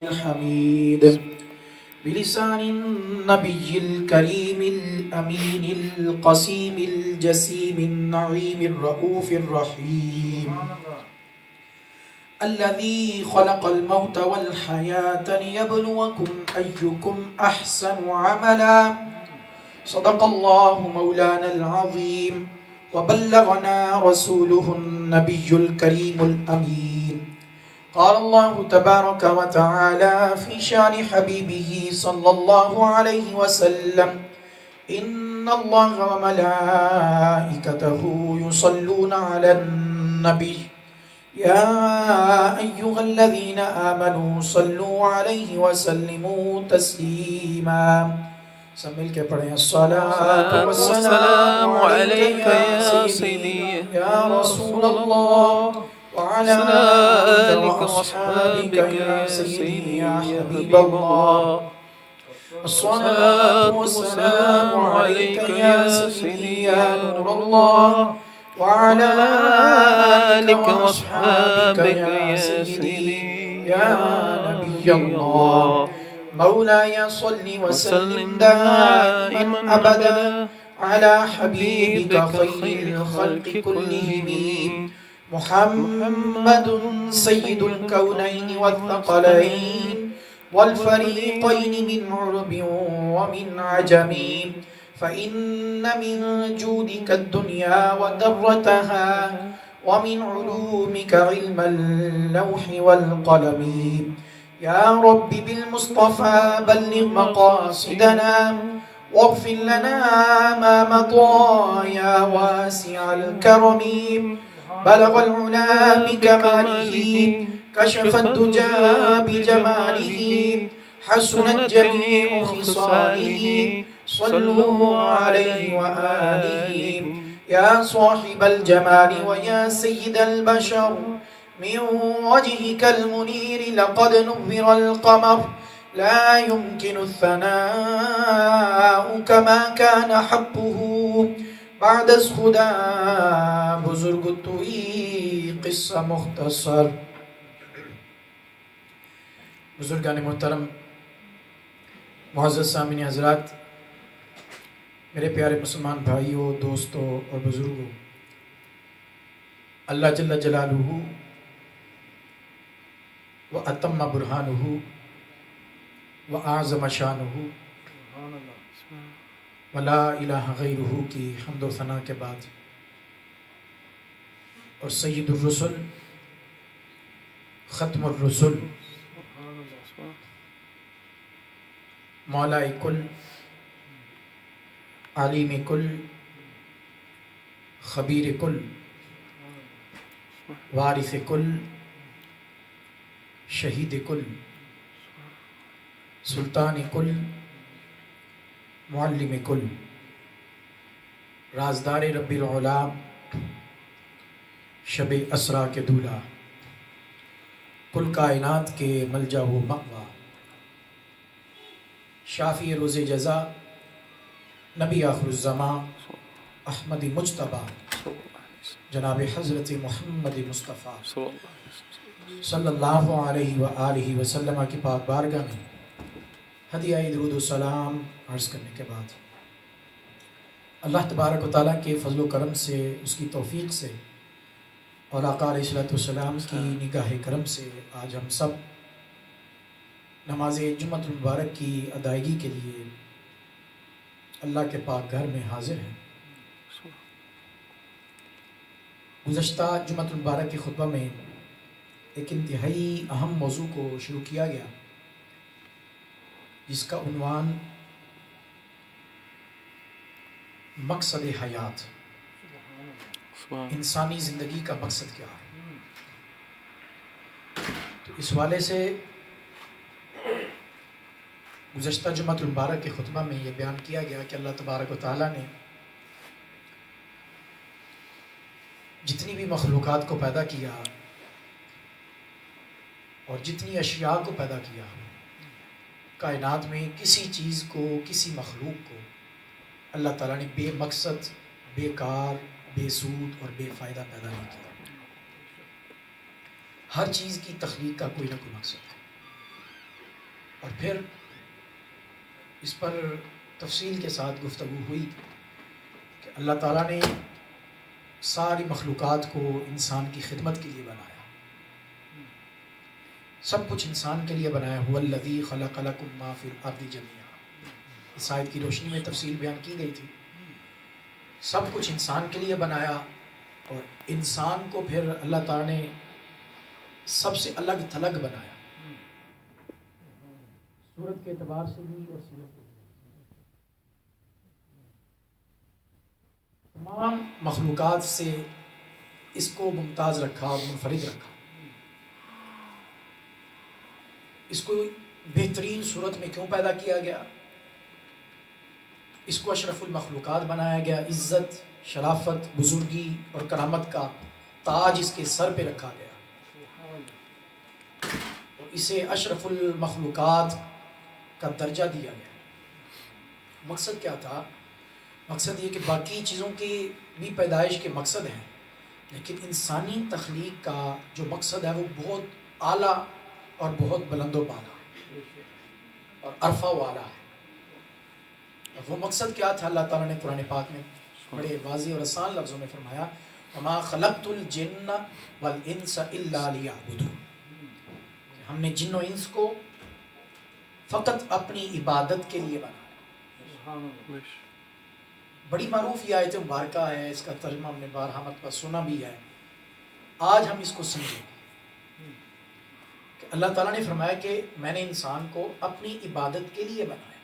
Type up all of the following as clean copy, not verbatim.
الحميد بلسان النبي الكريم الأمين القسيم الجسيم النعيم الرؤوف الرحيم الذي خلق الموت والحياة ليبلوكم أيكم أحسن عملا. صدق الله مولانا العظيم وبلغنا رسوله النبي الكريم الأمين. قال الله تبارك وتعالى في شان حبيبه صلى الله عليه وسلم: إن الله وملائكته يصلون على النبي يا أيها الذين آمنوا صلوا عليه وسلموا تسليما. سب مل کے پڑھیں: الصلاة والسلام عليك يا سيدي يا رسول الله وعلى آلك وأصحابك يا سيدي يا حبيب الله. الصلاة والسلام عليك يا سيدي يا نور الله وعلى آلك وأصحابك يا سيدي يا نبي الله. مولاي صل وسلم دائما أبدا على حبيبك خير الخلق كلهم محمد سيد الكونين والثقلين والفريقين من عرب ومن عجم. فإن من جودك الدنيا ودرتها ومن علومك علم اللوح والقلم. يا رب بالمصطفى بلغ مقاصدنا واغفر لنا ما مضى يا واسع الكرم. بلغ العلا بكماله كشف الدجى بجماله حسنت جميع خصاله صلوا عليه وآله. يا صاحب الجمال ويا سيد البشر من وجهك المنير لقد نور القمر لا يمكن الثناء كما كان حقه بعد از خدا بزرگ توئی قصہ مختصر. بزرگان محترم، معزز سامعین حضرات، میرے پیارے مسلمان بھائیوں، دوستوں اور بزرگوں، اللہ جل جلالہ و اتم برہانہ و اعظم شانہ ولا الہ غیرہ کی حمد و ثنا کے بعد، اور سید الرسل ختم الرسل مولا کل عالم کل خبیر کل وارث کل شہید کل سلطان کل معلم کل رازدار رب العلا شب اسرا کے دولہ کل کائنات کے ملجا و مأوا شافی روز جزا نبی آخر الزمان احمد مجتبی جناب حضرت محمد مصطفیٰ صلی اللہ علیہ وآلہ وسلم کی پاک بارگاہ میں ہدیہ درود و سلام عرض کرنے کے بعد، اللہ تبارک و تعالیٰ کے فضل و کرم سے، اس کی توفیق سے اور آقا علیہ السلام کی نگاہ کرم سے آج ہم سب نماز جمعۃ المبارک کی ادائیگی کے لیے اللہ کے پاک گھر میں حاضر ہیں۔ گزشتہ جمعۃ المبارک کے خطبہ میں ایک انتہائی اہم موضوع کو شروع کیا گیا جس کا عنوان مقصد حیات، انسانی زندگی کا مقصد کیا ہے۔ تو اس حوالے سے گزشتہ جمعۃ المبارک کے خطبہ میں یہ بیان کیا گیا کہ اللہ تبارک و تعالیٰ نے جتنی بھی مخلوقات کو پیدا کیا اور جتنی اشیاء کو پیدا کیا، کائنات میں کسی چیز کو، کسی مخلوق کو اللہ تعالیٰ نے بے مقصد، بے کار، بے سود اور بے فائدہ پیدا نہیں کیا۔ ہر چیز کی تخلیق کا کوئی نہ کوئی مقصد ہے۔ اور پھر اس پر تفصیل کے ساتھ گفتگو ہوئی کہ اللہ تعالیٰ نے ساری مخلوقات کو انسان کی خدمت کے لیے بنایا، سب کچھ انسان کے لیے بنایا. هو الذی خلق لکم ما فی الارض جمیعا. اس آیت کی روشنی میں تفصیل بیان کی گئی تھی. سب کچھ انسان کے لیے بنایا، اور انسان کو پھر اللہ تعالیٰ نے سب سے الگ تھلگ بنایا، صورت کے اعتبار سے بھی اور صورت کے تمام مخلوقات سے اس کو ممتاز رکھا اور منفرد رکھا. اس کو بہترین صورت میں کیوں پیدا کیا گیا؟ اس کو اشرف المخلوقات بنایا گیا. عزت، شرافت، بزرگی اور کرامت کا تاج اس کے سر پہ رکھا گیا، اور اسے اشرف المخلوقات کا درجہ دیا گیا. مقصد کیا تھا؟ مقصد یہ کہ باقی چیزوں کی بھی پیدائش کے مقصد ہیں، لیکن انسانی تخلیق کا جو مقصد ہے وہ بہت اعلیٰ اور بہت بلند و بالا اور عرفہ والا ہے. اور وہ مقصد کیا تھا؟ اللہ تعالیٰ نے قرآن پاک میں بڑے واضح اور آسان لفظوں میں فرمایا وَمَا خَلَقْتُ الْجِنَّ وَالْإِنسَ إِلَّا لِيَعْبُدُونِ. ہم نے جن و انس کو فقط اپنی عبادت کے لیے بنایا. بڑی معروف یہ آیت مبارکہ ہے، اس کا ترجمہ ہم نے بارہا مرتبہ سنا بھی ہے. آج ہم اس کو سمجھیں کہ اللہ تعالیٰ نے فرمایا کہ میں نے انسان کو اپنی عبادت کے لیے بنایا.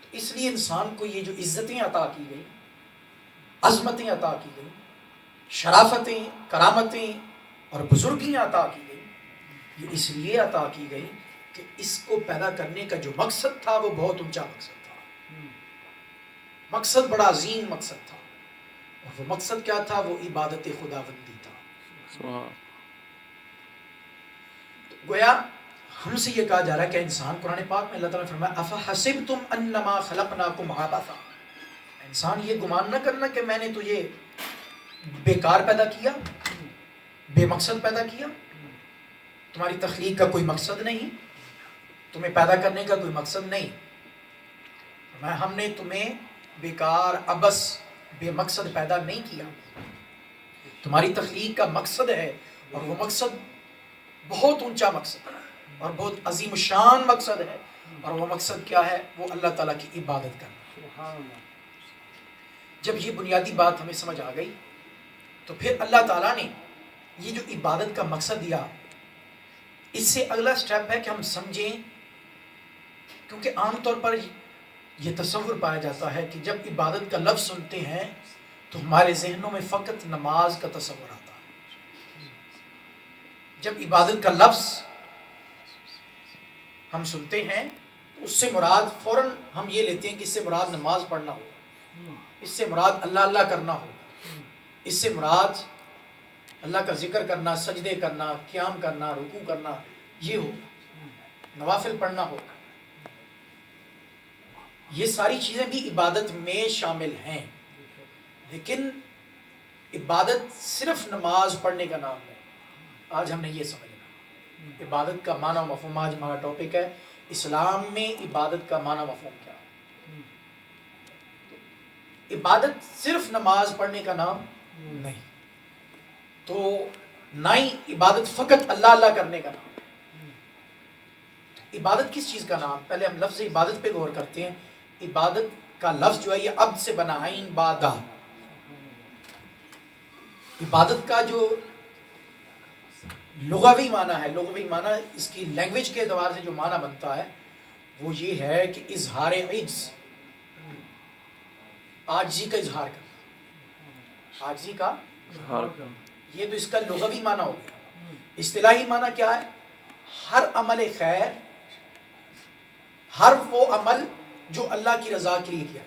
تو اس لیے انسان کو یہ جو عزتیں عطا کی گئی، عظمتیں عطا کی گئی، شرافتیں، کرامتیں اور بزرگیاں عطا کی گئی، یہ اس لیے عطا کی گئی کہ اس کو پیدا کرنے کا جو مقصد تھا وہ بہت اونچا مقصد تھا. مقصد بڑا عظیم مقصد تھا، اور وہ مقصد کیا تھا؟ وہ عبادت خداوندی تھا. گویا ہم سے یہ کہا جا رہا ہے کہ انسان، قرآن پاک میں اللہ تعالیٰ نے فرمایا افحسبتم انما خلقناکم عبثا. انسان یہ گمان نہ کرنا کہ میں نے تجھے بیکار پیدا کیا، بے مقصد پیدا کیا. تمہاری تخلیق کا کوئی مقصد نہیں، تمہیں پیدا کرنے کا کوئی مقصد نہیں. ہم نے تمہیں بیکار، عبث، بے مقصد پیدا نہیں کیا. تمہاری تخلیق کا مقصد ہے، اور وہ مقصد بہت اونچا مقصد ہے اور بہت عظیم الشان مقصد ہے. اور وہ مقصد کیا ہے؟ وہ اللہ تعالیٰ کی عبادت کرنا. جب یہ بنیادی بات ہمیں سمجھ آ گئی تو پھر اللہ تعالیٰ نے یہ جو عبادت کا مقصد دیا، اس سے اگلا سٹیپ ہے کہ ہم سمجھیں. کیونکہ عام طور پر یہ تصور پایا جاتا ہے کہ جب عبادت کا لفظ سنتے ہیں تو ہمارے ذہنوں میں فقط نماز کا تصور آتا ہے. جب عبادت کا لفظ ہم سنتے ہیں تو اس سے مراد فوراً ہم یہ لیتے ہیں کہ اس سے مراد نماز پڑھنا ہو، اس سے مراد اللہ اللہ کرنا ہو، اس سے مراد اللہ کا ذکر کرنا، سجدے کرنا، قیام کرنا، رکوع کرنا، یہ ہو، نوافل پڑھنا ہو. یہ ساری چیزیں بھی عبادت میں شامل ہیں، لیکن عبادت صرف نماز پڑھنے کا نام ہے. آج ہم نے یہ سمجھنا، عبادت کا معنی و مفہوم. آج ہمارا ٹاپک ہے اسلام میں عبادت کا معنی و مفہوم کیا ہے. عبادت صرف نماز پڑھنے کا نام نہیں، تو نہ ہی عبادت فقط اللہ اللہ کرنے کا نام. عبادت کس چیز کا نام؟ پہلے ہم لفظ عبادت پہ غور کرتے ہیں. عبادت کا لفظ جو ہے یہ عبد سے بنا، عین بادہ. عبادت کا جو لغوی معنی ہے، لغوی معنی اس کی لینگویج کے اعتبار سے جو معنی بنتا ہے وہ یہ ہے کہ اظہار عجز، عاجزی کا اظہار کرنا، عاجزی کا اظہار کرنا. یہ تو اس کا لغوی معنی ہو گیا. اصطلاحی معنی کیا ہے؟ ہر عمل خیر، ہر وہ عمل جو اللہ کی رضا کے لیے کیا